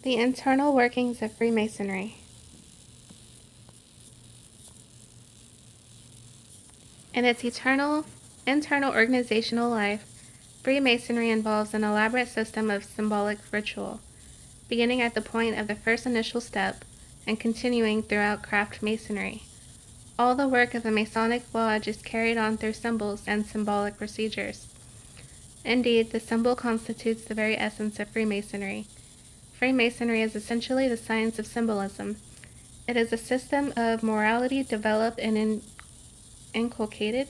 The internal workings of Freemasonry. In its internal organizational life, Freemasonry involves an elaborate system of symbolic ritual, beginning at the point of the first initial step and continuing throughout craft masonry. All the work of a Masonic lodge is carried on through symbols and symbolic procedures. Indeed, the symbol constitutes the very essence of Freemasonry. Freemasonry is essentially the science of symbolism. It is a system of morality developed and inculcated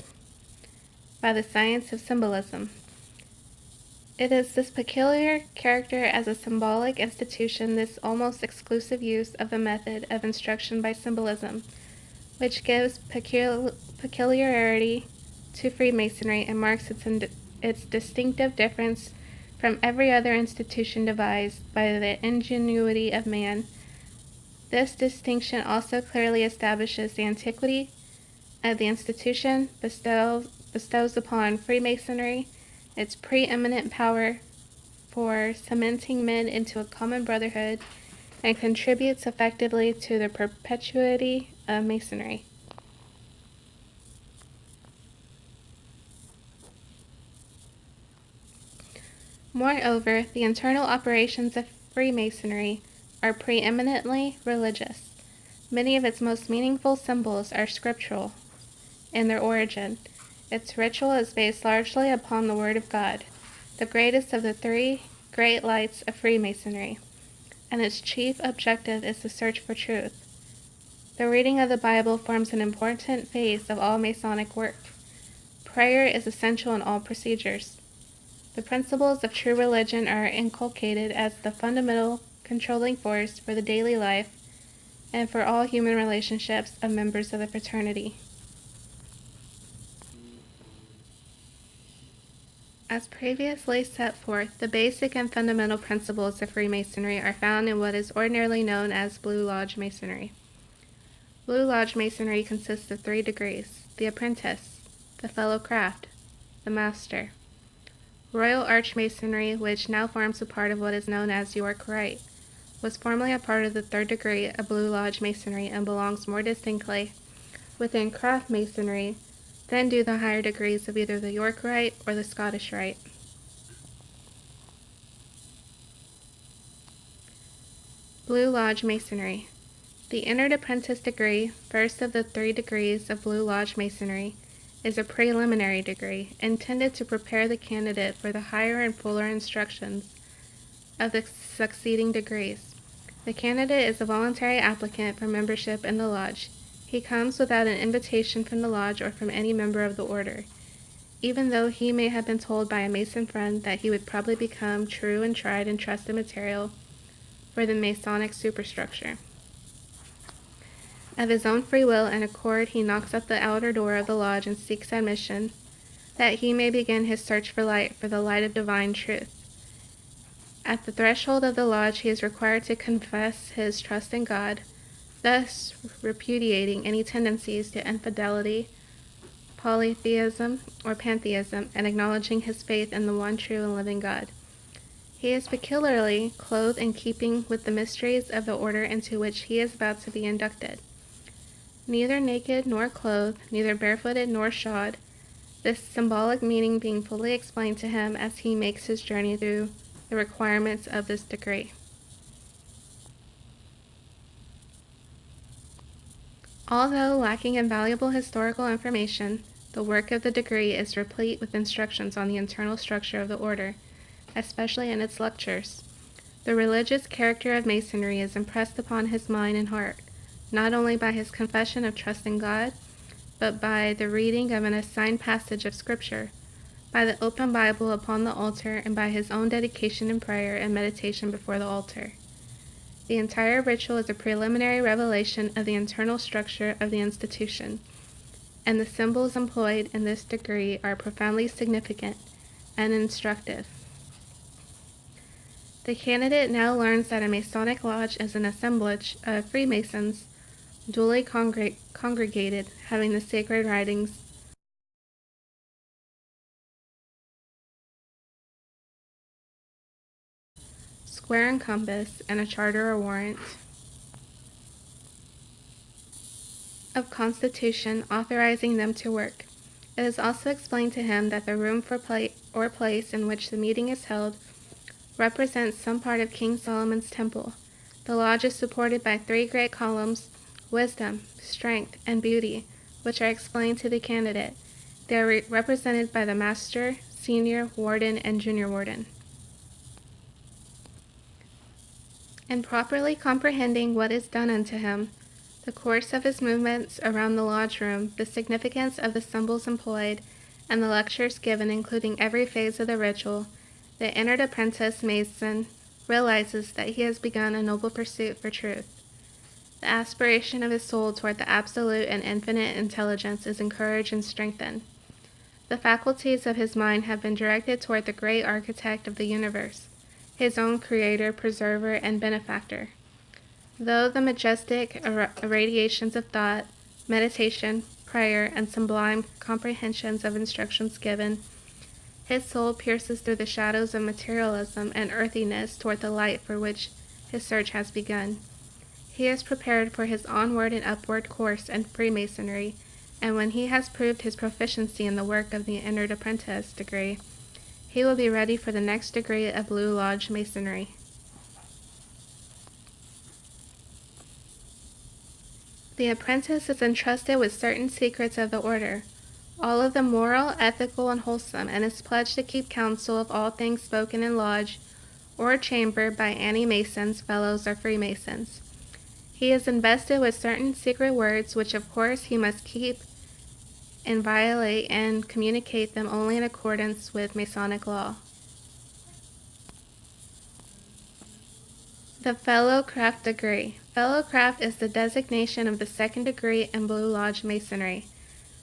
by the science of symbolism. It is this peculiar character as a symbolic institution, this almost exclusive use of the method of instruction by symbolism, which gives peculiarity to Freemasonry and marks its distinctive difference from every other institution devised by the ingenuity of man. This distinction also clearly establishes the antiquity of the institution, bestows upon Freemasonry its preeminent power for cementing men into a common brotherhood, and contributes effectively to the perpetuity of Masonry. Moreover, the internal operations of Freemasonry are preeminently religious. Many of its most meaningful symbols are scriptural in their origin. Its ritual is based largely upon the Word of God, the greatest of the three great lights of Freemasonry, and its chief objective is the search for truth. The reading of the Bible forms an important phase of all Masonic work. Prayer is essential in all procedures. The principles of true religion are inculcated as the fundamental controlling force for the daily life and for all human relationships of members of the fraternity. As previously set forth, the basic and fundamental principles of Freemasonry are found in what is ordinarily known as Blue Lodge Masonry. Blue Lodge Masonry consists of 3 degrees: the apprentice, the fellow craft, the master. Royal Arch Masonry, which now forms a part of what is known as York Rite, was formerly a part of the 3rd degree of Blue Lodge Masonry and belongs more distinctly within craft masonry than do the higher degrees of either the York Rite or the Scottish Rite. Blue Lodge Masonry. The entered apprentice degree, first of the 3 degrees of Blue Lodge Masonry, is a preliminary degree intended to prepare the candidate for the higher and fuller instructions of the succeeding degrees. The candidate is a voluntary applicant for membership in the lodge. He comes without an invitation from the lodge or from any member of the order, even though he may have been told by a Mason friend that he would probably become true and tried and trusted material for the Masonic superstructure. Of his own free will and accord, he knocks at the outer door of the lodge and seeks admission, that he may begin his search for the light of divine truth. At the threshold of the lodge, he is required to confess his trust in God, thus repudiating any tendencies to infidelity, polytheism, or pantheism, and acknowledging his faith in the one true and living God. He is peculiarly clothed in keeping with the mysteries of the order into which he is about to be inducted. Neither naked nor clothed, neither barefooted nor shod, this symbolic meaning being fully explained to him as he makes his journey through the requirements of this degree. Although lacking in valuable historical information, the work of the degree is replete with instructions on the internal structure of the order, especially in its lectures. The religious character of Masonry is impressed upon his mind and heart, not only by his confession of trust in God, but by the reading of an assigned passage of Scripture, by the open Bible upon the altar, and by his own dedication in prayer and meditation before the altar. The entire ritual is a preliminary revelation of the internal structure of the institution, and the symbols employed in this degree are profoundly significant and instructive. The candidate now learns that a Masonic lodge is an assemblage of Freemasons duly congregated, having the sacred writings square and compass, and a charter or warrant of constitution authorizing them to work. It is also explained to him that the room or place in which the meeting is held represents some part of King Solomon's temple. The lodge is supported by 3 great columns: wisdom, strength, and beauty, which are explained to the candidate. They are represented by the master, senior, warden, and junior warden. In properly comprehending what is done unto him, the course of his movements around the lodge room, the significance of the symbols employed, and the lectures given, including every phase of the ritual, the entered apprentice Mason realizes that he has begun a noble pursuit for truth. The aspiration of his soul toward the absolute and infinite intelligence is encouraged and strengthened. The faculties of his mind have been directed toward the great architect of the universe, his own creator, preserver, and benefactor. Though the majestic irradiations of thought, meditation, prayer, and sublime comprehensions of instructions given, his soul pierces through the shadows of materialism and earthiness toward the light for which his search has begun. He is prepared for his onward and upward course in Freemasonry, and when he has proved his proficiency in the work of the entered apprentice degree, he will be ready for the next degree of Blue Lodge Masonry. The apprentice is entrusted with certain secrets of the order, all of them moral, ethical, and wholesome, and is pledged to keep counsel of all things spoken in lodge or chamber by any Masons, fellows, or Freemasons. He is invested with certain secret words, which of course he must keep, inviolate, and communicate them only in accordance with Masonic law. The Fellowcraft degree. Fellowcraft is the designation of the second degree in Blue Lodge Masonry.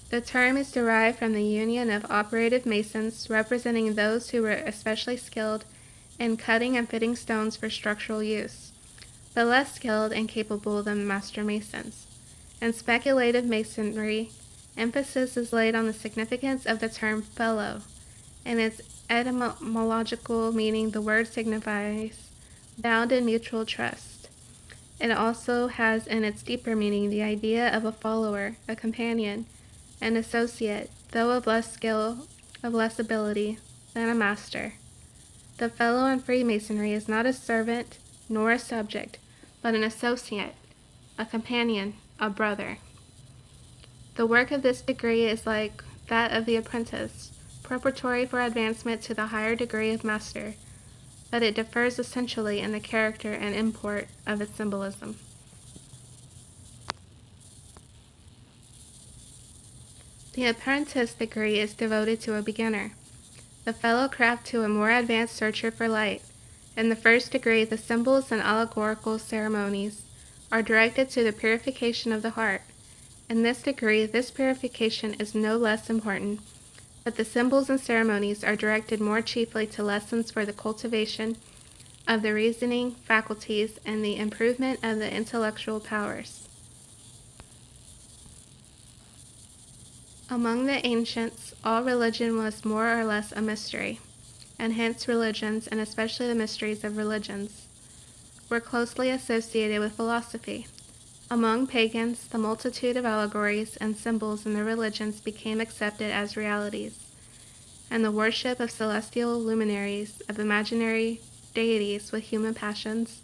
The term is derived from the union of operative masons representing those who were especially skilled in cutting and fitting stones for structural use, but less skilled and capable than master masons. In speculative masonry, emphasis is laid on the significance of the term fellow. In its etymological meaning, the word signifies bound in mutual trust. It also has in its deeper meaning the idea of a follower, a companion, an associate, though of less skill, of less ability, than a master. The fellow in Freemasonry is not a servant nor a subject, but an associate, a companion, a brother. The work of this degree is like that of the apprentice, preparatory for advancement to the higher degree of master, but it differs essentially in the character and import of its symbolism. The apprentice degree is devoted to a beginner, the Fellowcraft to a more advanced searcher for light. In the first degree, the symbols and allegorical ceremonies are directed to the purification of the heart. In this degree, this purification is no less important, but the symbols and ceremonies are directed more chiefly to lessons for the cultivation of the reasoning faculties and the improvement of the intellectual powers. Among the ancients, all religion was more or less a mystery, and hence religions, and especially the mysteries of religions, were closely associated with philosophy. Among pagans, the multitude of allegories and symbols in their religions became accepted as realities, and the worship of celestial luminaries, of imaginary deities with human passions,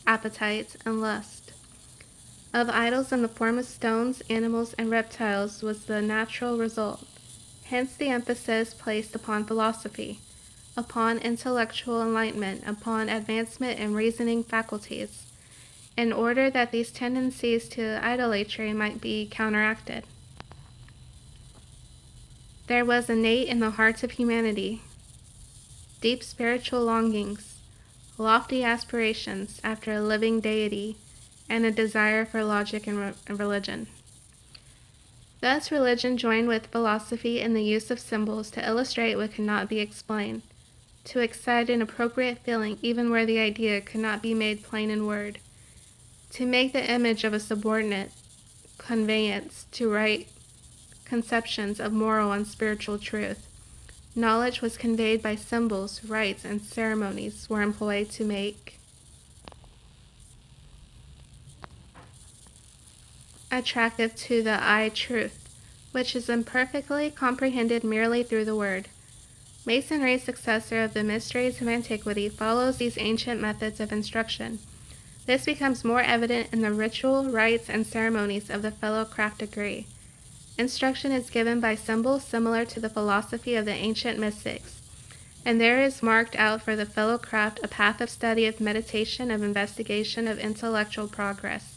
appetites, and lust, of idols in the form of stones, animals, and reptiles was the natural result. Hence the emphasis placed upon philosophy, upon intellectual enlightenment, upon advancement in reasoning faculties, in order that these tendencies to idolatry might be counteracted. There was innate in the hearts of humanity deep spiritual longings, lofty aspirations after a living deity, and a desire for logic and religion. Thus religion joined with philosophy in the use of symbols to illustrate what cannot be explained. to excite an appropriate feeling even where the idea could not be made plain in word, to make the image of a subordinate conveyance to right conceptions of moral and spiritual truth. Knowledge was conveyed by symbols, rites, and ceremonies were employed to make attractive to the eye truth, which is imperfectly comprehended merely through the word. Masonry's successor of the mysteries of antiquity follows these ancient methods of instruction. This becomes more evident in the ritual, rites, and ceremonies of the Fellowcraft degree. Instruction is given by symbols similar to the philosophy of the ancient mystics, and there is marked out for the Fellowcraft a path of study, of meditation, of investigation, of intellectual progress,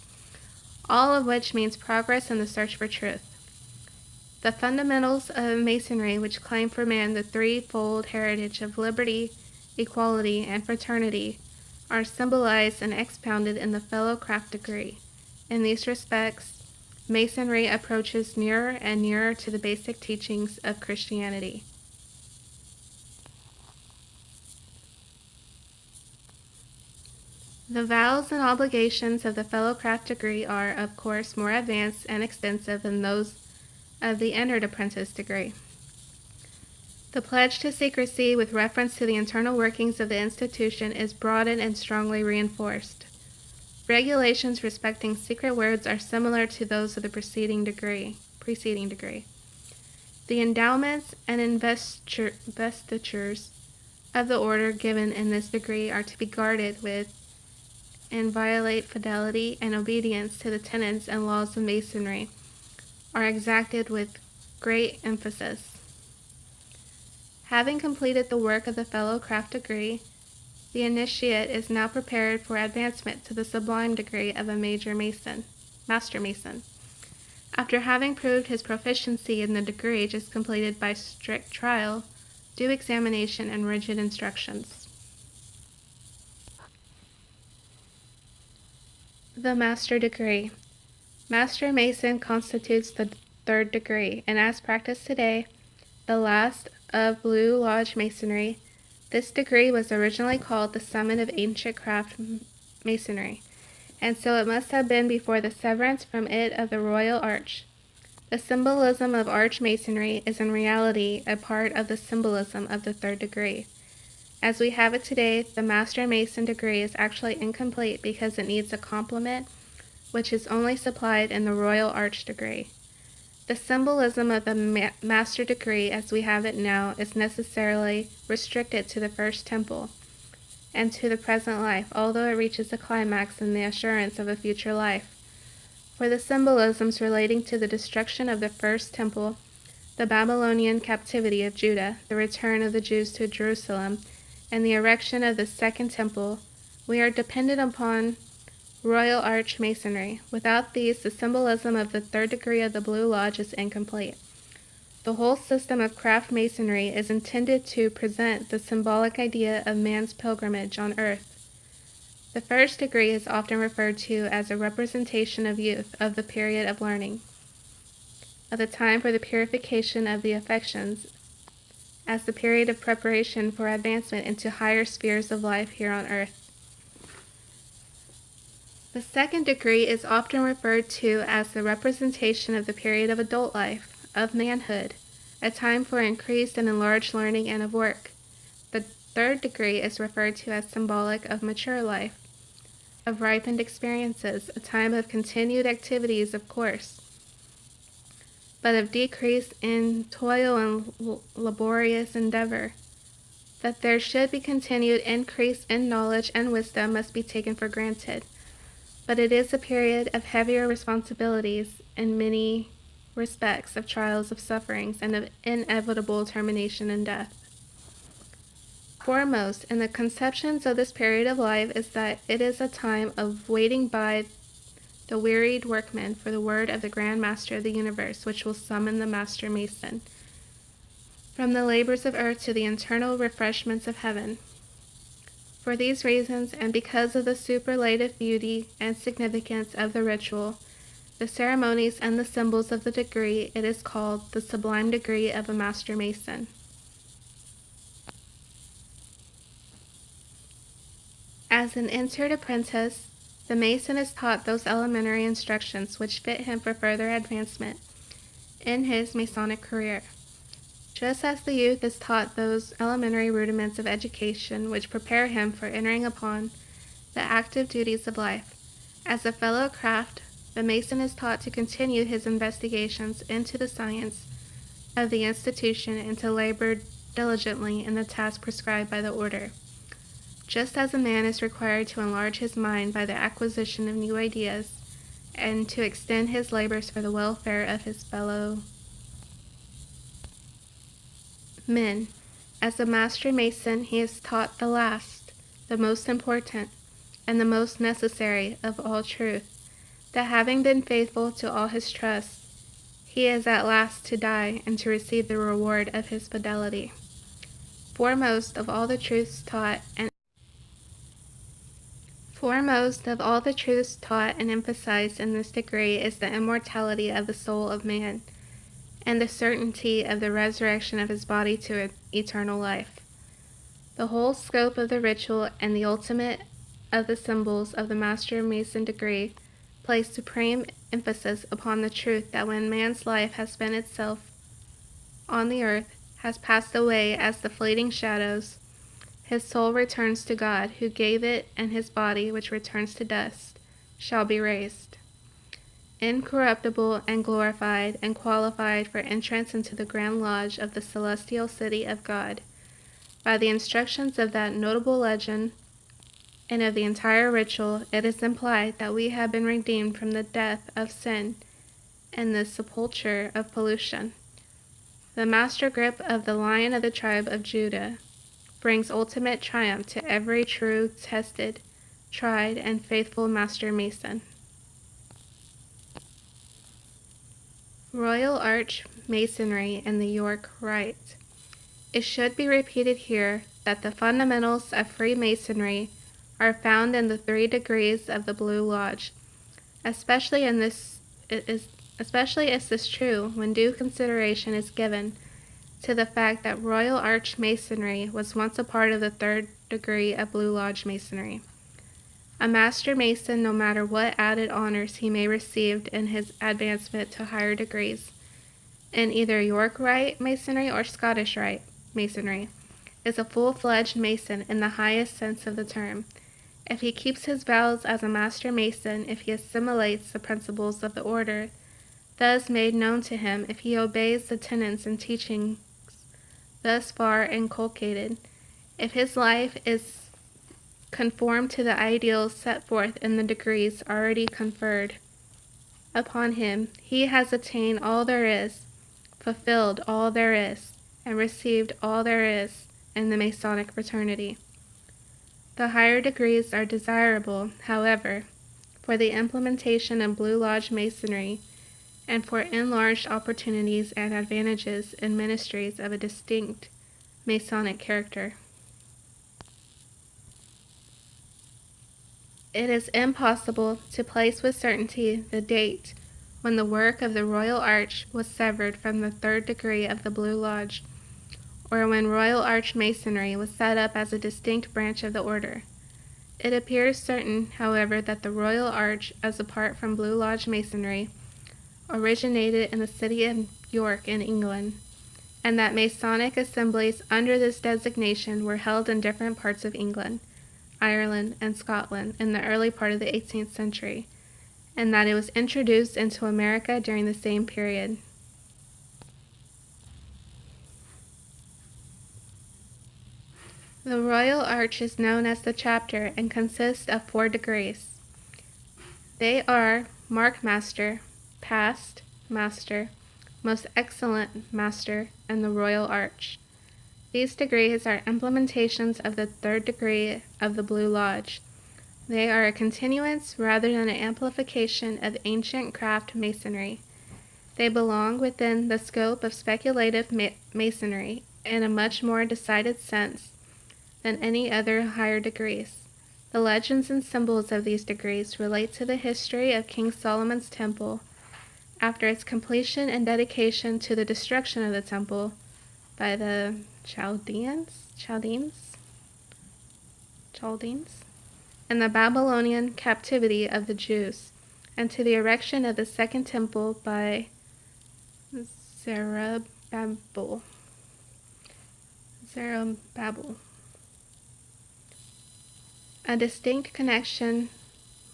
all of which means progress in the search for truth. The fundamentals of Masonry, which claim for man the threefold heritage of liberty, equality, and fraternity, are symbolized and expounded in the Fellowcraft degree. In these respects, Masonry approaches nearer and nearer to the basic teachings of Christianity. The vows and obligations of the Fellowcraft degree are, of course, more advanced and extensive than those of the entered apprentice degree. The pledge to secrecy with reference to the internal workings of the institution is broadened and strongly reinforced. Regulations respecting secret words are similar to those of the preceding degree. The endowments and investitures of the order given in this degree are to be guarded with inviolate fidelity, and obedience to the tenets and laws of Masonry are exacted with great emphasis. Having completed the work of the Fellowcraft degree, the initiate is now prepared for advancement to the sublime degree of a Master Mason. After having proved his proficiency in the degree just completed by strict trial, due examination, and rigid instructions. The Master degree. Master Mason constitutes the third degree, and as practiced today, the last of Blue Lodge Masonry. This degree was originally called the Summit of Ancient Craft Masonry, and so it must have been before the severance from it of the Royal Arch. The symbolism of Arch Masonry is in reality a part of the symbolism of the third degree. As we have it today, the Master Mason degree is actually incomplete because it needs a complement which is only supplied in the Royal Arch degree. The symbolism of the Master degree as we have it now is necessarily restricted to the first temple and to the present life, although it reaches a climax in the assurance of a future life. For the symbolisms relating to the destruction of the first temple, the Babylonian captivity of Judah, the return of the Jews to Jerusalem, and the erection of the second temple, we are dependent upon Royal Arch Masonry. Without these, the symbolism of the third degree of the Blue Lodge is incomplete. The whole system of craft masonry is intended to present the symbolic idea of man's pilgrimage on earth. The first degree is often referred to as a representation of youth, of the period of learning, of the time for the purification of the affections, as the period of preparation for advancement into higher spheres of life here on earth. The second degree is often referred to as the representation of the period of adult life, of manhood, a time for increased and enlarged learning and of work. The third degree is referred to as symbolic of mature life, of ripened experiences, a time of continued activities, of course, but of decrease in toil and laborious endeavor. That there should be continued increase in knowledge and wisdom must be taken for granted, but it is a period of heavier responsibilities in many respects, of trials, of sufferings, and of inevitable termination in death. Foremost in the conceptions of this period of life is that it is a time of waiting by the wearied workman for the word of the Grand Master of the universe, which will summon the Master Mason from the labors of earth to the eternal refreshments of heaven. For these reasons, and because of the superlative beauty and significance of the ritual, the ceremonies, and the symbols of the degree, it is called the sublime degree of a Master Mason. As an entered apprentice, the Mason is taught those elementary instructions which fit him for further advancement in his Masonic career, just as the youth is taught those elementary rudiments of education which prepare him for entering upon the active duties of life. As a fellow craft, the Mason is taught to continue his investigations into the science of the institution and to labor diligently in the task prescribed by the order. Just as a man is required to enlarge his mind by the acquisition of new ideas and to extend his labors for the welfare of his fellow men, as a master mason he is taught the last, the most important, and the most necessary of all truth, that having been faithful to all his trusts, he is at last to die and to receive the reward of his fidelity. Foremost of all the truths taught and emphasized in this degree is the immortality of the soul of man, and the certainty of the resurrection of his body to eternal life. The whole scope of the ritual and the ultimate of the symbols of the Master Mason degree place supreme emphasis upon the truth that when man's life has spent itself on the earth, has passed away as the fleeting shadows, his soul returns to God, who gave it, and his body, which returns to dust, shall be raised, incorruptible and glorified, and qualified for entrance into the grand lodge of the celestial city of God. By the instructions of that notable legend and of the entire ritual, it is implied that we have been redeemed from the death of sin and the sepulture of pollution. The master grip of the Lion of the tribe of Judah brings ultimate triumph to every true, tested, tried, and faithful Master Mason. Royal Arch Masonry and the York Rite. It should be repeated here that the fundamentals of Freemasonry are found in the 3 degrees of the Blue Lodge, especially is this true when due consideration is given to the fact that Royal Arch Masonry was once a part of the 3rd degree of Blue Lodge Masonry. A Master Mason, no matter what added honors he may receive in his advancement to higher degrees, in either York Rite Masonry or Scottish Rite Masonry, is a full-fledged Mason in the highest sense of the term. If he keeps his vows as a Master Mason, if he assimilates the principles of the order thus made known to him, if he obeys the tenets and teachings thus far inculcated, if his life is conformed to the ideals set forth in the degrees already conferred upon him, he has attained all there is, fulfilled all there is, and received all there is in the Masonic fraternity. The higher degrees are desirable, however, for the implementation of Blue Lodge Masonry and for enlarged opportunities and advantages in ministries of a distinct Masonic character. It is impossible to place with certainty the date when the work of the Royal Arch was severed from the 3rd degree of the Blue Lodge, or when Royal Arch Masonry was set up as a distinct branch of the order. It appears certain, however, that the Royal Arch, as apart from Blue Lodge Masonry, originated in the city of York in England, and that Masonic assemblies under this designation were held in different parts of England, Ireland, and Scotland in the early part of the 18th century, and that it was introduced into America during the same period. The Royal Arch is known as the chapter and consists of 4 degrees. They are Mark Master, Past Master, Most Excellent Master, and the Royal Arch. These degrees are implementations of the 3rd degree of the Blue Lodge. They are a continuance rather than an amplification of ancient craft masonry. They belong within the scope of speculative masonry in a much more decided sense than any other higher degrees. The legends and symbols of these degrees relate to the history of King Solomon's temple after its completion and dedication to the destruction of the temple by the Chaldeans. and the Babylonian captivity of the Jews, and to the erection of the second temple by Zerubbabel. A distinct connection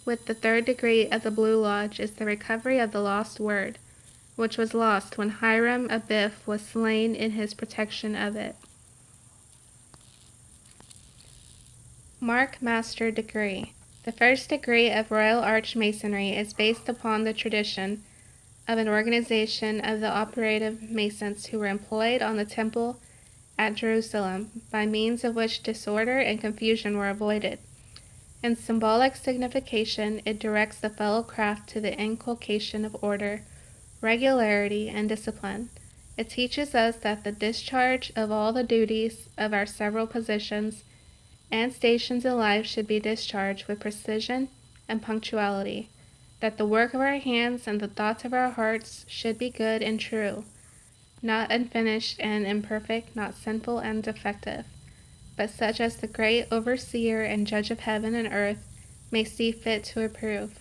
with the third degree of the Blue Lodge is the recovery of the lost word, which was lost when Hiram Abiff was slain in his protection of it. Mark Master Degree. The first degree of Royal Arch Masonry is based upon the tradition of an organization of the operative masons who were employed on the temple at Jerusalem, by means of which disorder and confusion were avoided. In symbolic signification, it directs the fellow craft to the inculcation of order, regularity, and discipline. It teaches us that the discharge of all the duties of our several positions and stations in life should be discharged with precision and punctuality, that the work of our hands and the thoughts of our hearts should be good and true, not unfinished and imperfect, not sinful and defective, but such as the great overseer and judge of heaven and earth may see fit to approve.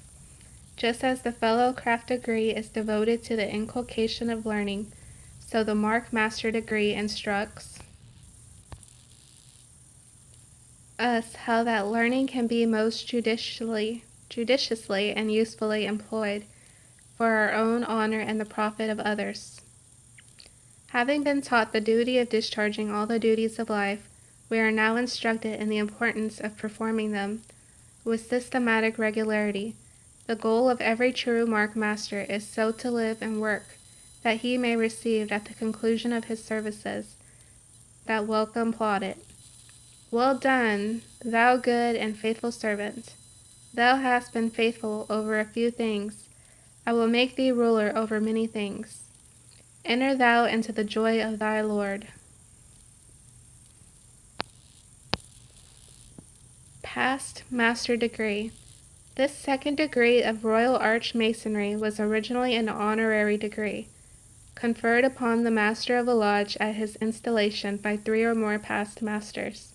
Just as the fellow craft degree is devoted to the inculcation of learning, so the Mark Master Degree instructs us how that learning can be most judiciously and usefully employed for our own honor and the profit of others. Having been taught the duty of discharging all the duties of life, we are now instructed in the importance of performing them with systematic regularity. The goal of every true Mark Master is so to live and work that he may receive at the conclusion of his services that welcome plaudit. Well done, thou good and faithful servant. Thou hast been faithful over a few things. I will make thee ruler over many things. Enter thou into the joy of thy Lord. Past Master Degree. This second degree of Royal Arch Masonry was originally an honorary degree, conferred upon the Master of a Lodge at his installation by 3 or more past masters.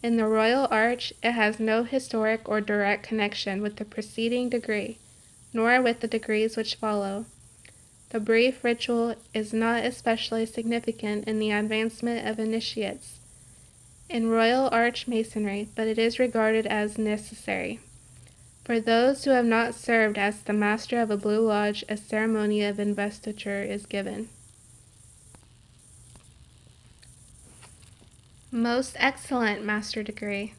In the Royal Arch, it has no historic or direct connection with the preceding degree, nor with the degrees which follow. The brief ritual is not especially significant in the advancement of initiates in Royal Arch Masonry, but it is regarded as necessary. For those who have not served as the Master of a Blue Lodge, a ceremony of investiture is given. Most Excellent Master Degree.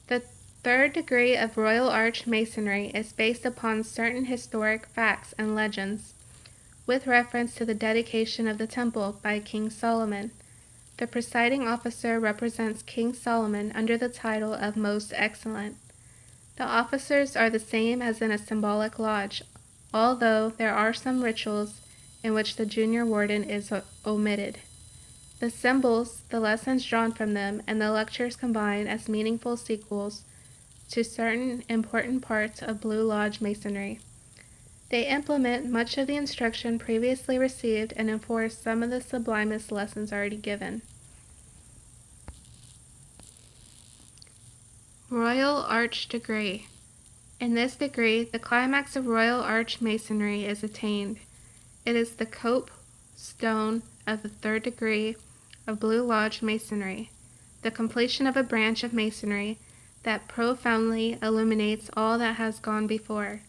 The third degree of Royal Arch Masonry is based upon certain historic facts and legends, with reference to the dedication of the temple by King Solomon. The presiding officer represents King Solomon under the title of Most Excellent. The officers are the same as in a symbolic lodge, although there are some rituals in which the junior warden is omitted. The symbols, the lessons drawn from them, and the lectures combine as meaningful sequels to certain important parts of Blue Lodge Masonry. They implement much of the instruction previously received and enforce some of the sublimest lessons already given. Royal Arch Degree. In this degree, the climax of Royal Arch Masonry is attained. It is the cope stone of the third degree of Blue Lodge Masonry, the completion of a branch of Masonry that profoundly illuminates all that has gone before.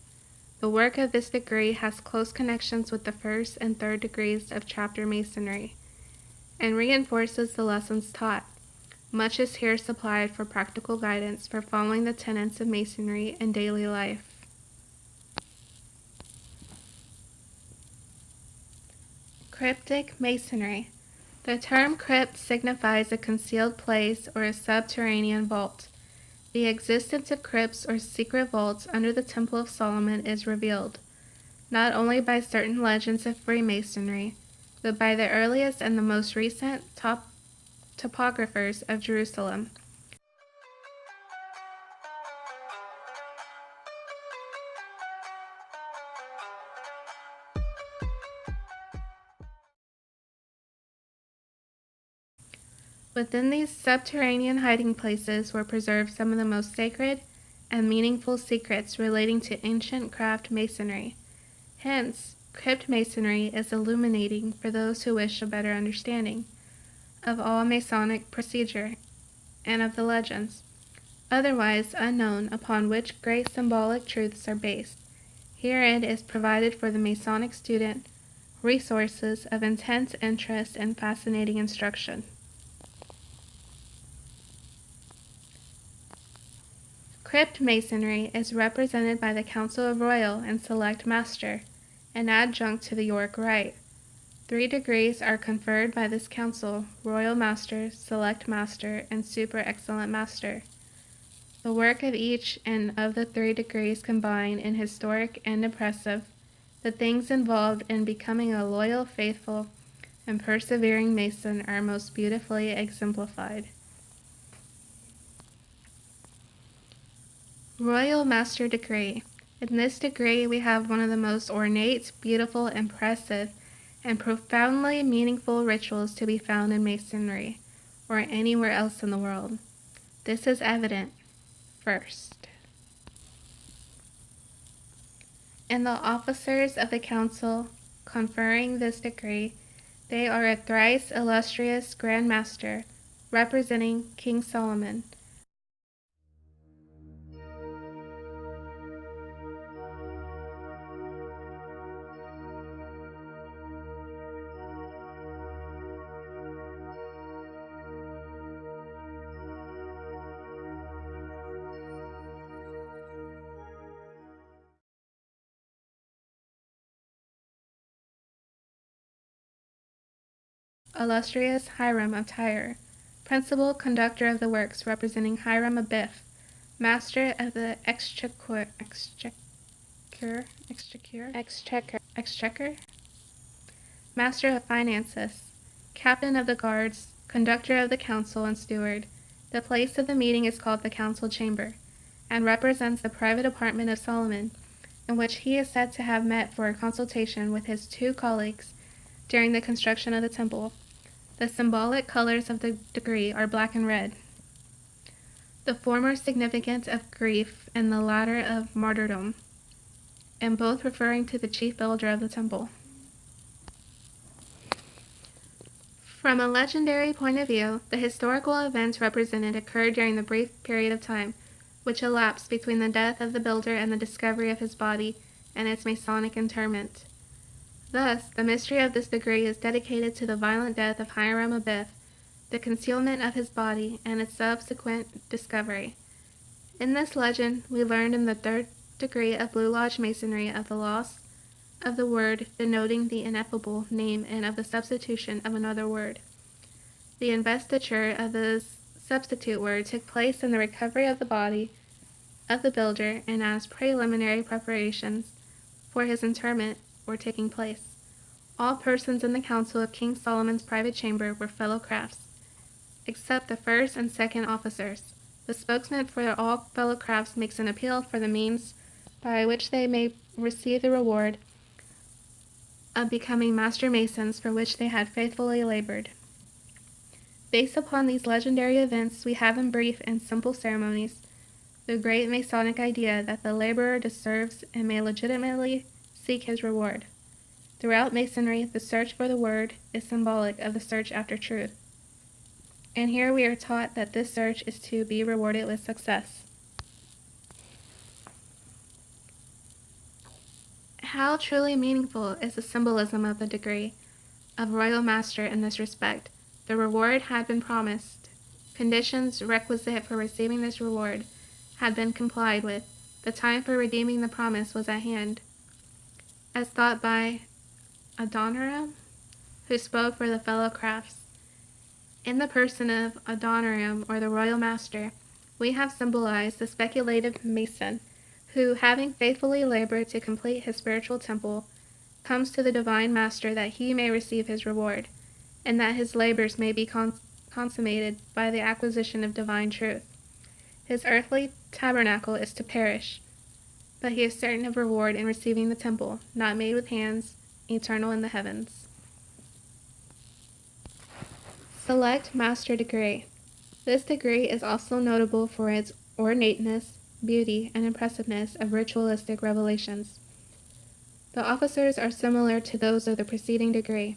The work of this degree has close connections with the first and third degrees of chapter Masonry, and reinforces the lessons taught. Much is here supplied for practical guidance for following the tenets of Masonry in daily life. Cryptic Masonry. The term crypt signifies a concealed place or a subterranean vault. The existence of crypts or secret vaults under the Temple of Solomon is revealed, not only by certain legends of Freemasonry, but by the earliest and the most recent topographers of Jerusalem. Within these subterranean hiding places were preserved some of the most sacred and meaningful secrets relating to ancient craft masonry. Hence, crypt masonry is illuminating for those who wish a better understanding of all Masonic procedure and of the legends, otherwise unknown, upon which great symbolic truths are based. Herein is provided for the Masonic student resources of intense interest and fascinating instruction. Crypt Masonry is represented by the Council of Royal and Select Master, an adjunct to the York Rite. 3 degrees are conferred by this council: Royal Master, Select Master, and Super Excellent Master. The work of each and of the 3 degrees combine in historic and impressive the things involved in becoming a loyal, faithful, and persevering Mason are most beautifully exemplified. Royal Master Degree. In this degree, we have one of the most ornate, beautiful, impressive, and profoundly meaningful rituals to be found in Masonry, or anywhere else in the world. This is evident, first, in the officers of the council conferring this degree. They are a thrice illustrious Grand Master, representing King Solomon, illustrious Hiram of Tyre, principal conductor of the works, representing Hiram of Biff, master of the exchequer, master of finances, captain of the guards, conductor of the council, and steward. The place of the meeting is called the council chamber, and represents the private apartment of Solomon, in which he is said to have met for a consultation with his 2 colleagues during the construction of the temple. The symbolic colors of the degree are black and red, the former significant of grief and the latter of martyrdom, and both referring to the chief builder of the temple. From a legendary point of view, the historical events represented occurred during the brief period of time which elapsed between the death of the builder and the discovery of his body and its Masonic interment. Thus, the mystery of this degree is dedicated to the violent death of Hiram of Biff, the concealment of his body, and its subsequent discovery. In this legend, we learned in the 3rd degree of Blue Lodge Masonry of the loss of the word denoting the ineffable name and of the substitution of another word. The investiture of the substitute word took place in the recovery of the body of the builder, and as preliminary preparations for his interment were taking place, all persons in the council of King Solomon's private chamber were fellow crafts, except the 1st and 2nd officers. The spokesman for all fellow crafts makes an appeal for the means by which they may receive the reward of becoming master masons for which they had faithfully labored. Based upon these legendary events, we have in brief and simple ceremonies the great Masonic idea that the laborer deserves and may legitimately seek his reward. Throughout Masonry, the search for the word is symbolic of the search after truth. And here we are taught that this search is to be rewarded with success. How truly meaningful is the symbolism of the degree of Royal Master in this respect. The reward had been promised. Conditions requisite for receiving this reward had been complied with. The time for redeeming the promise was at hand. As thought by Adoniram, who spoke for the fellow crafts. In the person of Adoniram, or the Royal Master, we have symbolized the speculative Mason, who, having faithfully labored to complete his spiritual temple, comes to the Divine Master that he may receive his reward, and that his labors may be consummated by the acquisition of divine truth. His earthly tabernacle is to perish, but he is certain of reward in receiving the temple, not made with hands, eternal in the heavens. Select Master Degree. This degree is also notable for its ornateness, beauty, and impressiveness of ritualistic revelations. The officers are similar to those of the preceding degree.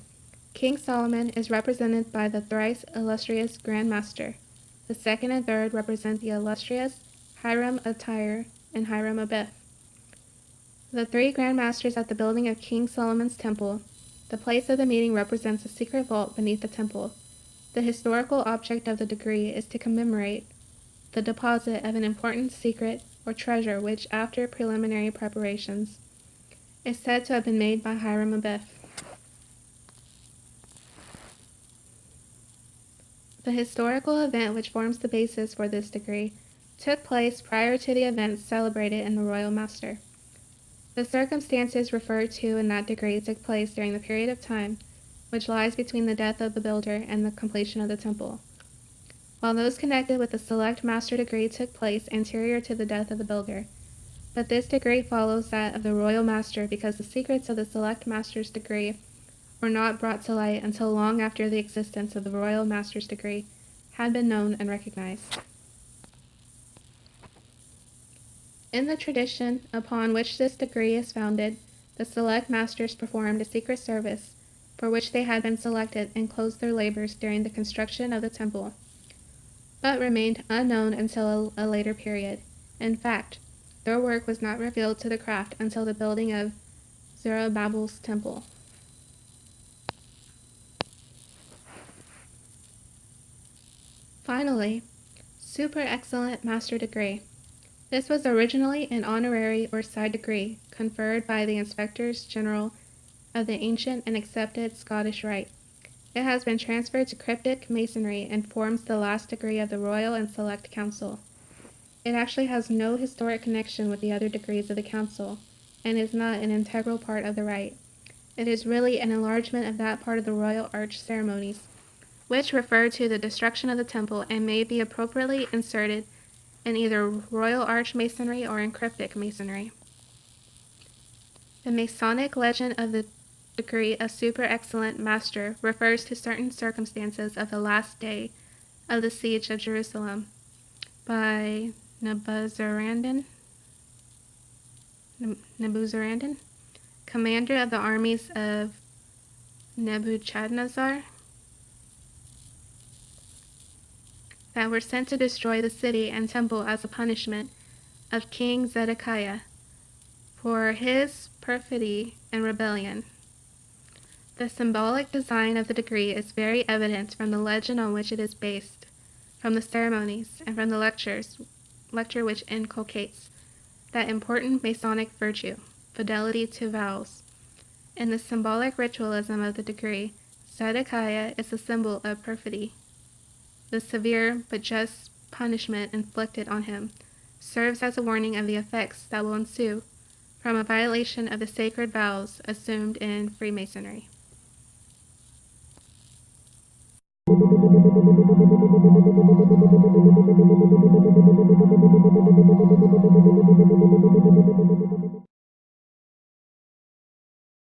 King Solomon is represented by the thrice illustrious Grand Master. The second and third represent the illustrious Hiram of Tyre and Hiram of Beth. The three Grand Masters at the building of King Solomon's temple. The place of the meeting represents a secret vault beneath the temple. The historical object of the degree is to commemorate the deposit of an important secret or treasure which, after preliminary preparations, is said to have been made by Hiram Abiff. The historical event which forms the basis for this degree took place prior to the events celebrated in the Royal Master. The circumstances referred to in that degree took place during the period of time which lies between the death of the builder and the completion of the temple, while those connected with the select master degree took place anterior to the death of the builder. But this degree follows that of the royal master because the secrets of the select master's degree were not brought to light until long after the existence of the royal master's degree had been known and recognized. In the tradition upon which this degree is founded, the select masters performed a secret service for which they had been selected and closed their labors during the construction of the temple, but remained unknown until a later period. In fact, their work was not revealed to the craft until the building of Zerubbabel's temple. Finally, super excellent master degree. This was originally an honorary or side degree conferred by the inspectors general of the ancient and accepted Scottish rite. It has been transferred to cryptic masonry and forms the last degree of the Royal and Select Council. It actually has no historic connection with the other degrees of the Council and is not an integral part of the rite. It is really an enlargement of that part of the Royal Arch ceremonies, which refer to the destruction of the temple and may be appropriately inserted in either Royal Arch Masonry or in cryptic masonry. The Masonic legend of the degree of super excellent master refers to certain circumstances of the last day of the siege of Jerusalem by Nebuzaradan, commander of the armies of Nebuchadnezzar, that were sent to destroy the city and temple as a punishment of King Zedekiah for his perfidy and rebellion. The symbolic design of the degree is very evident from the legend on which it is based, from the ceremonies, and from the lecture which inculcates that important Masonic virtue, fidelity to vows. In the symbolic ritualism of the degree, Zedekiah is a symbol of perfidy. The severe but just punishment inflicted on him serves as a warning of the effects that will ensue from a violation of the sacred vows assumed in Freemasonry.